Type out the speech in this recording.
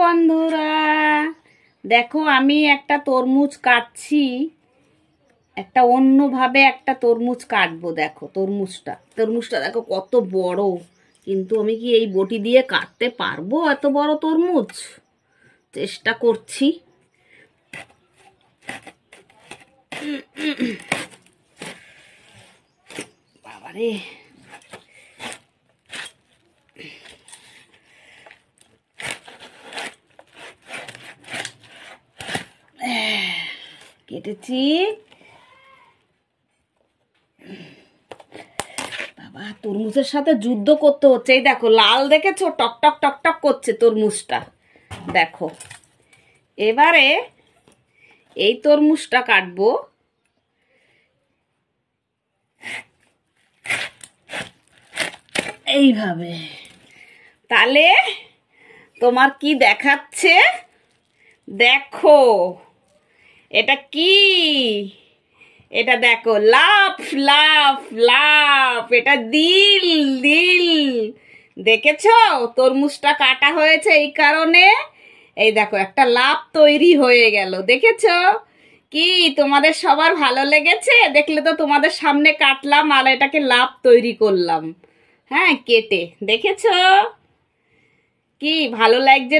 বন্ধুরা, দেখো আমি একটা তরমুজ কাটছি। একটা অন্যভাবে একটা তরমুজ কাটবো। দেখো তরমুজটা দেখো কত বড়। কিন্তু আমি কি এই বটি দিয়ে কাটতে পারবো এত বড় তরমুজ? চেষ্টা করছি। বাবারে, কেটেছি। বাবা, তরমুজের সাথে যুদ্ধ করতে হচ্ছে। এই দেখো লাল দেখেছো, টকটক টকটক করছে তরমুজটা। দেখো এবারে এই তরমুজটা কাটবো। এইভাবে। তাহলে তোমার কি দেখাচ্ছে দেখো। এটা কি? এটা দেখো, লাফ লাফ লাফ। এটা দিল দিল। দেখেছো তরমুজটা কাটা হয়েছে এই কারণে। এই দেখো একটা লাফ তৈরি হয়ে গেল। দেখেছো কি? তোমাদের সবার ভালো লেগেছে? দেখলে তো, তোমাদের সামনে কাটলাম আর এটাকে লাফ তৈরি করলাম। হ্যাঁ, কেটে। দেখেছো কি ভালো লাগছে?